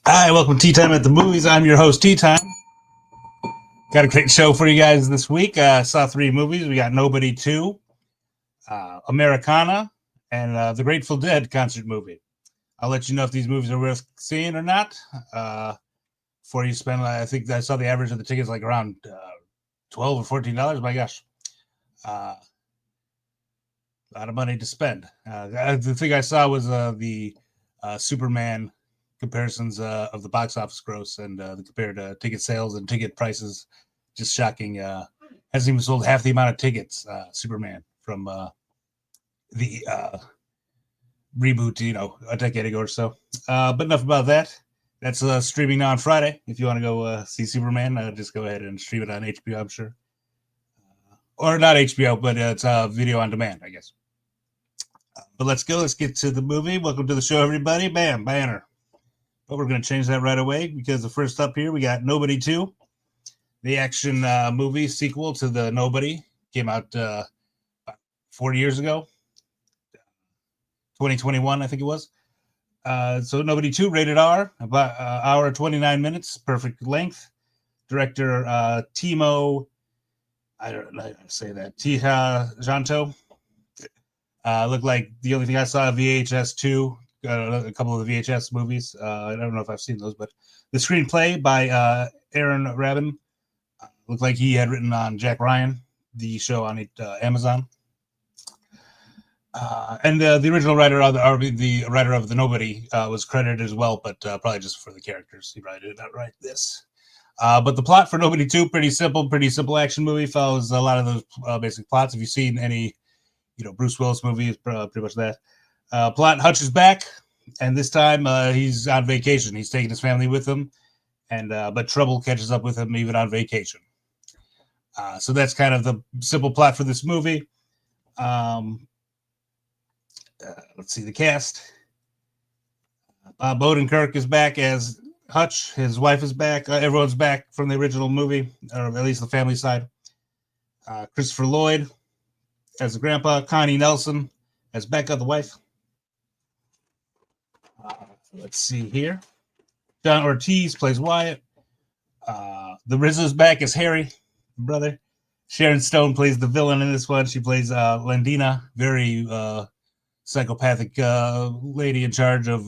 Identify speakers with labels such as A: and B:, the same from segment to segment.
A: Hi, welcome to Tea Time at the Movies. I'm your host, Tea Time. Got a great show for you guys this week. Saw three movies. We got Nobody 2, Americana, and the Grateful Dead concert movie. I'll let you know if these movies are worth seeing or not. Before you spend, I think I saw the average of the tickets like around $12 or $14. My gosh. A lot of money to spend. The thing I saw was the Superman comparisons of the box office gross and compared ticket sales and ticket prices. Just shocking. Hasn't even sold half the amount of tickets. Superman from the reboot, a decade ago or so. But enough about that. That's streaming now on Friday. If you want to go see Superman, just go ahead and stream it on HBO, I'm sure. Or not HBO, but it's video on demand, I guess. But let's go. Let's get to the movie. Welcome to the show, everybody. Bam, banner. But we're going to change that right away because the first up here, we got Nobody 2, the action movie sequel to the Nobody. Came out 40 years ago, 2021, I think it was. So Nobody 2, rated R, about hour 29 minutes, perfect length. Director Timo, I don't know how to say that, Tiha Janto. Looked like the only thing I saw VHS 2, a couple of the VHS movies. I don't know if I've seen those, but the screenplay by Aaron Rabin looked like he had written on Jack Ryan, the show on Amazon. And the original writer of the writer of the Nobody was credited as well, but probably just for the characters. He did not write this. But the plot for Nobody 2, pretty simple action movie. Follows a lot of those basic plots. If you've seen any, Bruce Willis movie, pretty much that. Plot: Hutch is back, and this time he's on vacation. He's taking his family with him, and but trouble catches up with him even on vacation. So that's kind of the simple plot for this movie. Let's see the cast. Bob Odenkirk is back as Hutch. His wife is back. Everyone's back from the original movie, or at least the family side. Christopher Lloyd as the grandpa. Connie Nelson as Becca, the wife. Let's see here. John Ortiz plays Wyatt. The RZA's back as Harry, brother. Sharon Stone plays the villain in this one. She plays Landina, very psychopathic lady in charge of,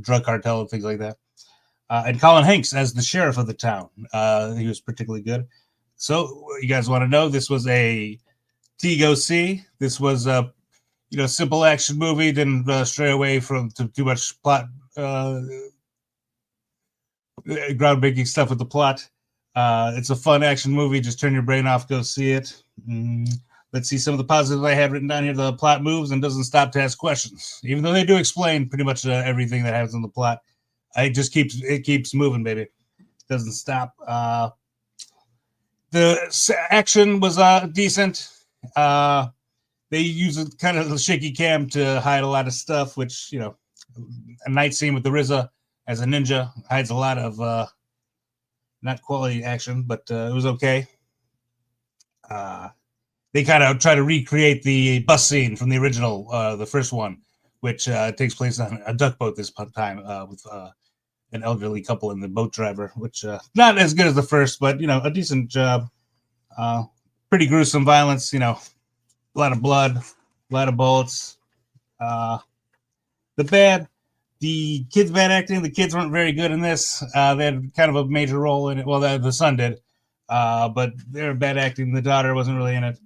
A: drug cartel and things like that. And Colin Hanks as the sheriff of the town. He was particularly good. So you guys want to know, this was a T-go-see. This was a simple action movie. Didn't stray away from too much plot, groundbreaking stuff with the plot. It's a fun action movie. Just turn your brain off, go see it. Let's see some of the positives I had written down here. The plot moves and doesn't stop to ask questions, even though they do explain pretty much everything that happens in the plot. It keeps moving, baby. Doesn't stop. The action was decent. They use a kind of a shaky cam to hide a lot of stuff, which, a night scene with the RZA as a ninja hides a lot of not quality action, but it was okay. They kind of try to recreate the bus scene from the original, the first one, which takes place on a duck boat this time with an elderly couple and the boat driver, which not as good as the first, but, a decent job. Pretty gruesome violence, a lot of blood, a lot of bullets. The kids' bad acting. The kids weren't very good in this. They had kind of a major role in it. Well, the son did, but they're bad acting. The daughter wasn't really in it.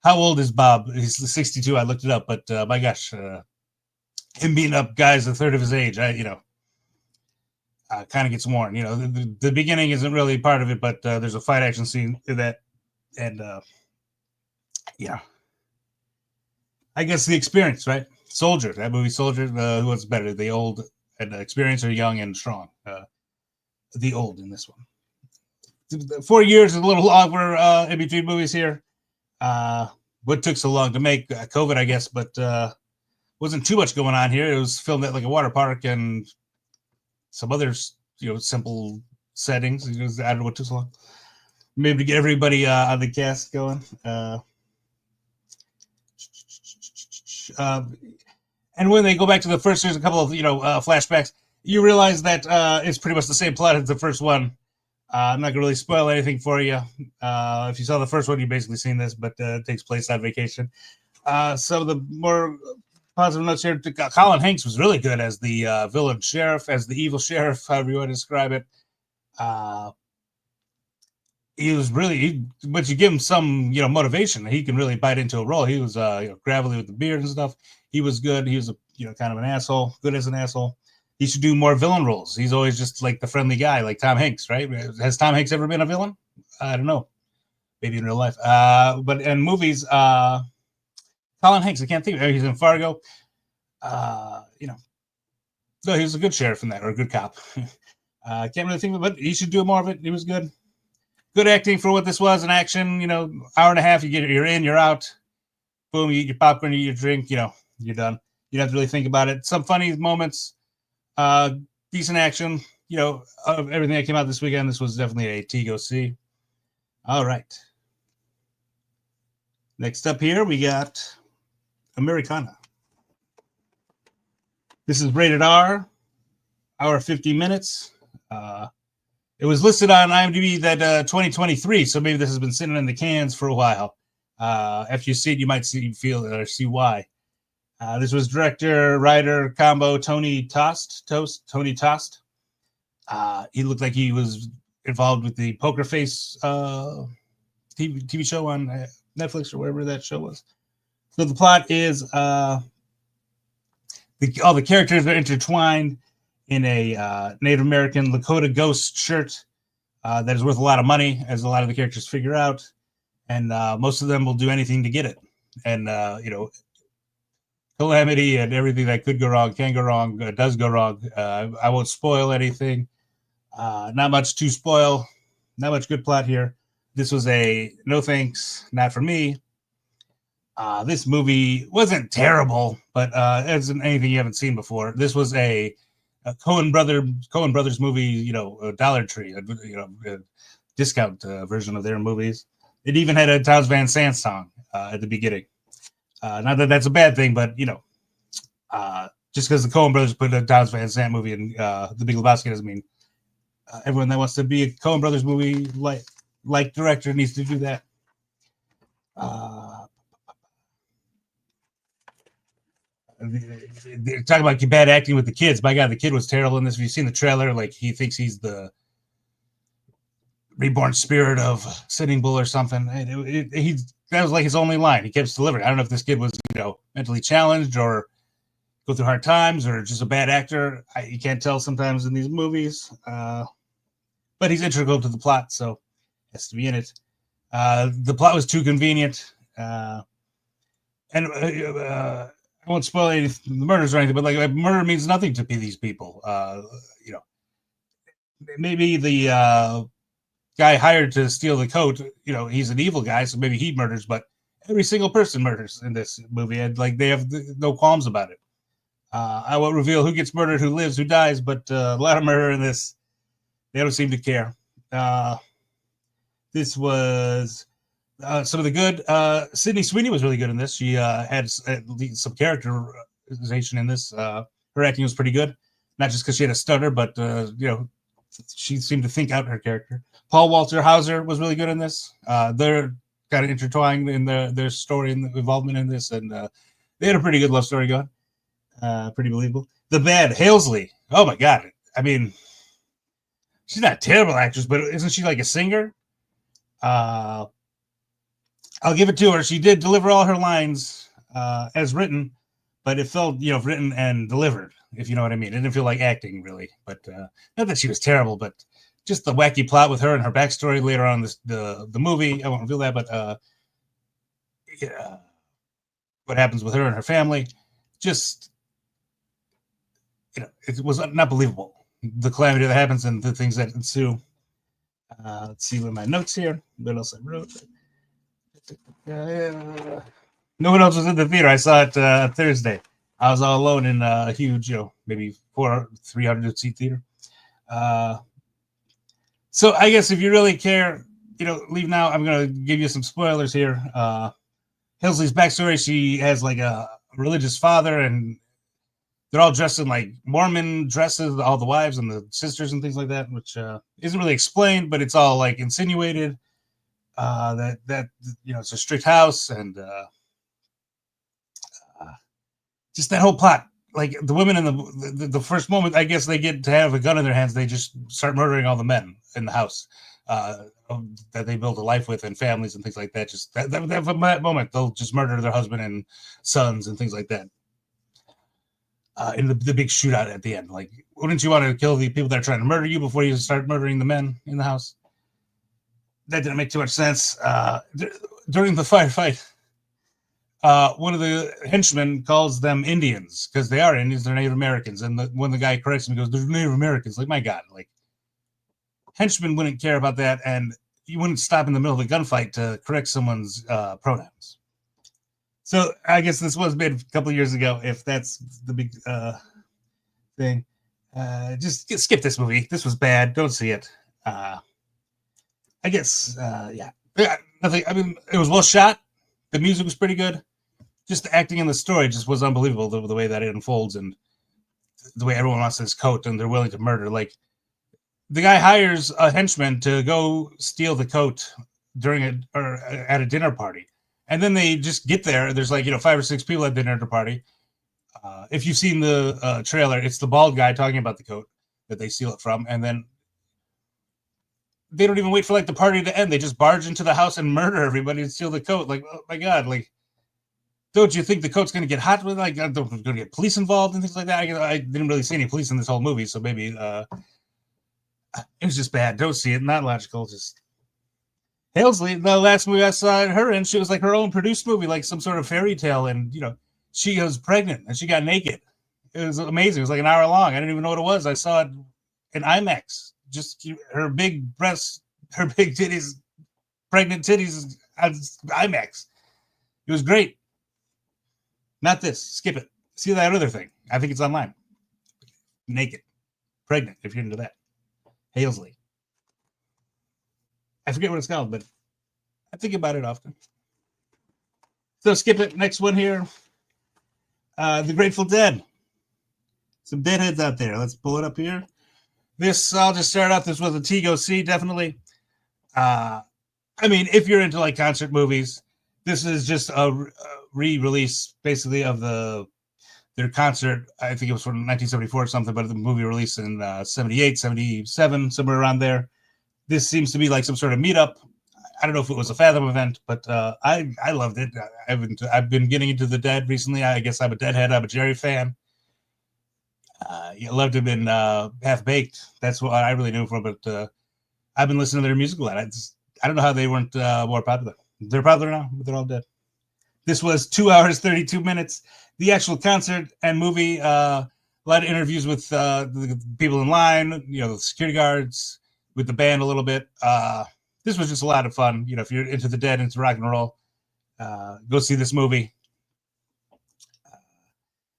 A: How old is Bob? He's 62. I looked it up, but my gosh, him beating up guys a third of his age, kind of gets worn. The beginning isn't really part of it, but there's a fight action scene in that, and I guess the experience, right? Soldier, that movie Soldier, who was better, the old and experienced or young and strong? The old in this one. 4 years is a little longer in between movies here. What took so long to make? COVID, I guess, but wasn't too much going on here. It was filmed at like a water park and some other, simple settings. I don't know what took so long. Maybe to get everybody on the cast going. And when they go back to the first, there's a couple of flashbacks. You realize that it's pretty much the same plot as the first one. I'm not gonna really spoil anything for you. If you saw the first one, you've basically seen this, but it takes place on vacation. Some of the more positive notes here. Colin Hanks was really good as the villain sheriff, as the evil sheriff, however you want to describe it. He was really, but you give him some, motivation, he can really bite into a role. He was, gravelly with the beard and stuff. He was good. He was kind of an asshole, good as an asshole. He should do more villain roles. He's always just like the friendly guy, like Tom Hanks, right? Has Tom Hanks ever been a villain? I don't know. Maybe in real life. But in movies, Colin Hanks, I can't think of it. He's in Fargo. No, he was a good sheriff in that, or a good cop. I can't really think of it, but he should do more of it. He was good. Good acting for what this was, an action, hour and a half, you're in, you're out. Boom, you eat your popcorn, you eat your drink, you're done. You don't have to really think about it. Some funny moments, decent action, of everything that came out this weekend. This was definitely a T go see. All right. Next up here, we got Americana. This is rated R, hour 50 minutes. It was listed on IMDb that 2023, so maybe this has been sitting in the cans for a while. After you see it, you might feel or see why. This was director, writer combo Tony Tost. He looked like he was involved with the Poker Face TV show on Netflix or wherever that show was. So the plot is all the characters are intertwined in a Native American Lakota ghost shirt that is worth a lot of money, as a lot of the characters figure out. And most of them will do anything to get it. And, calamity and everything that could go wrong, can go wrong, does go wrong. I won't spoil anything. Not much to spoil. Not much good plot here. This was a no thanks, not for me. This movie wasn't terrible, but it isn't anything you haven't seen before. This was a Coen Brothers movie, a Dollar Tree, a discount version of their movies. It even had a Townes Van Sant song at the beginning. Not that that's a bad thing, but just because the Coen Brothers put a Townes Van Sant movie in The Big Lebowski doesn't mean everyone that wants to be a Coen Brothers movie like director needs to do that. They're talking about bad acting with the kids. My God, the kid was terrible in this. If you've seen the trailer, like he thinks he's the reborn spirit of Sitting Bull or something. That was like his only line. He kept delivering. I don't know if this kid was, mentally challenged or go through hard times or just a bad actor. You can't tell sometimes in these movies. But he's integral to the plot, so has to be in it. The plot was too convenient. And I won't spoil any the murders or anything, but like murder means nothing to these people. Maybe the guy hired to steal the coat, he's an evil guy, so maybe he murders, but every single person murders in this movie, and like they have no qualms about it. I won't reveal who gets murdered, who lives, who dies, but a lot of murder in this. They don't seem to care. This was some of the good. Sydney Sweeney was really good in this. She had some characterization in this. Her acting was pretty good, not just because she had a stutter, but she seemed to think out her character. Paul Walter Hauser was really good in this. They're kind of intertwined in their story and involvement in this, and they had a pretty good love story going. Pretty believable. The bad Halesley. Oh my God! I mean, she's not a terrible actress, but isn't she like a singer? I'll give it to her. She did deliver all her lines as written, but it felt, written and delivered, if you know what I mean. It didn't feel like acting, really. But not that she was terrible, but just the wacky plot with her and her backstory later on the movie. I won't reveal that, but what happens with her and her family. Just, it was not believable. The calamity that happens and the things that ensue. Let's see what my notes here. What else I wrote? No one else was in the theater. I saw it Thursday. I was all alone in a huge, maybe 300 seat theater. So I guess if you really care, leave now. I'm going to give you some spoilers here. Halesley's backstory: she has like a religious father, and they're all dressed in like Mormon dresses, all the wives and the sisters and things like that, which isn't really explained, but it's all like insinuated that it's a strict house and uh, just that whole plot. Like the women in the first moment, I guess they get to have a gun in their hands, they just start murdering all the men in the house uh, that they build a life with and families and things like that. Just that moment, they'll just murder their husband and sons and things like that. In the big shootout at the end. Like, wouldn't you want to kill the people that are trying to murder you before you start murdering the men in the house? That didn't make too much sense. During the firefight, one of the henchmen calls them Indians because they are Indians, they're Native Americans. And when the guy corrects him, he goes, "They're Native Americans." Like, my God, like henchmen wouldn't care about that, and you wouldn't stop in the middle of a gunfight to correct someone's pronouns. So I guess this was made a couple of years ago. If that's the big thing, just skip this movie. This was bad. Don't see it. I guess, yeah. Nothing. I mean, it was well shot. The music was pretty good. Just the acting in the story just was unbelievable. The way that it unfolds and the way everyone wants this coat and they're willing to murder. Like the guy hires a henchman to go steal the coat at a dinner party. And then they just get there. There's like, 5 or 6 people at the dinner party. If you've seen the trailer, it's the bald guy talking about the coat that they steal it from. And then they don't even wait for like the party to end. They just barge into the house and murder everybody and steal the coat. Like, oh my God, like, don't you think the coat's going to get hot with like, going to get police involved and things like that? I didn't really see any police in this whole movie. So maybe it was just bad. Don't see it. Not logical. Just Halesley, the last movie I saw her in, she was like her own produced movie, like some sort of fairy tale. And, she was pregnant and she got naked. It was amazing. It was like an hour long. I didn't even know what it was. I saw it in IMAX. Just her big breasts, her big titties, pregnant titties on IMAX. It was great. Not this. Skip it. See that other thing. I think it's online. Naked. Pregnant, if you're into that. Halesley. I forget what it's called, but I think about it often. So skip it. Next one here. The Grateful Dead. Some deadheads out there. Let's pull it up here. This, I'll just start off. This was a T-go-see, definitely. I mean, if you're into like concert movies, this is just a re-release, basically, of their concert. I think it was from 1974 or something, but the movie released in 78, 77, somewhere around there. This seems to be like some sort of meetup. I don't know if it was a Fathom event, but I loved it. I've been getting into the Dead recently. I guess I'm a Deadhead. I'm a Jerry fan. You loved him in Half Baked. That's what I really knew from. But I've been listening to their music a lot. I don't know how they weren't more popular. They're popular now, but they're all dead. This was 2 hours, 32 minutes. The actual concert and movie, a lot of interviews with the people in line, the security guards, with the band a little bit. This was just a lot of fun. If you're into the Dead, into rock and roll, go see this movie.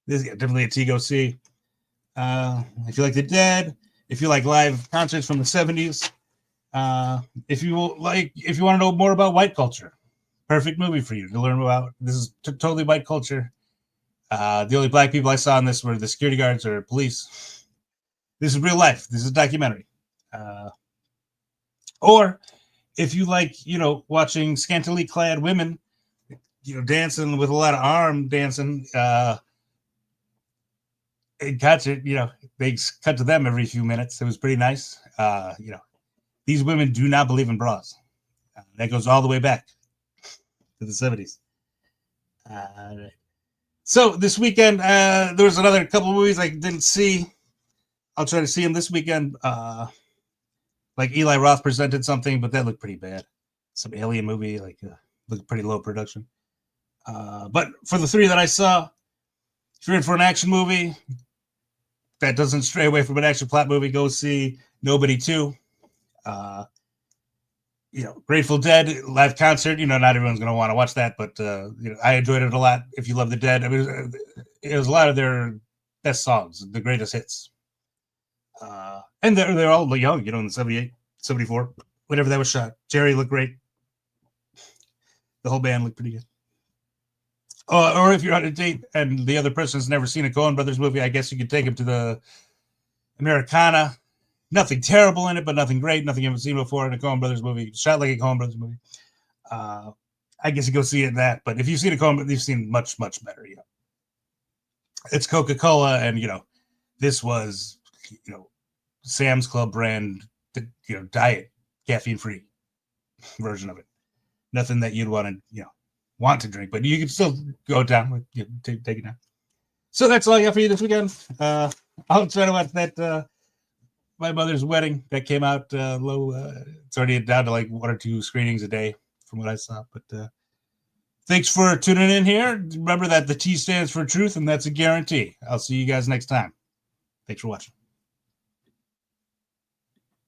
A: This is definitely a T go see. If you like the Dead, if you like live concerts from the 70s, if you want to know more about white culture, perfect movie for you to learn about. This is totally white culture. The only black people I saw in this were the security guards or police. This is real life. This is a documentary. Or if you like, watching scantily clad women, dancing with a lot of arm dancing, in concert, they cut to them every few minutes. It was pretty nice. These women do not believe in bras. That goes all the way back to the 70s. Right. So this weekend, there was another couple of movies I didn't see. I'll try to see them this weekend. Like Eli Roth presented something, but that looked pretty bad. Some alien movie, looked pretty low production. But for the 3 that I saw, if you're in for an action movie that doesn't stray away from an action plot movie, go see Nobody 2. Grateful Dead live concert. Not everyone's going to want to watch that, but I enjoyed it a lot. If you love the Dead, I mean, it was a lot of their best songs, the greatest hits. And they're all young, in the 78, 74, whenever that was shot. Jerry looked great. The whole band looked pretty good. Or if you're on a date and the other person's never seen a Coen Brothers movie, I guess you could take them to the Americana. Nothing terrible in it, but nothing great. Nothing you haven't seen before in a Coen Brothers movie. Shot like a Coen Brothers movie. I guess you go see it in that. But if you've seen a Coen, you've seen much, much better. You know, it's Coca-Cola, and you know, this was, you know, Sam's Club brand, you know, diet, caffeine-free version of it. Nothing that you'd want to, you know, want to drink, but you can still go down with, you know, take it down. So that's all I got for you this weekend. I'll try to watch that My Mother's Wedding that came out low. It's already down to like 1 or 2 screenings a day from what I saw. But thanks for tuning in here. Remember that the T stands for truth, and that's a guarantee. I'll see you guys next time. Thanks for watching.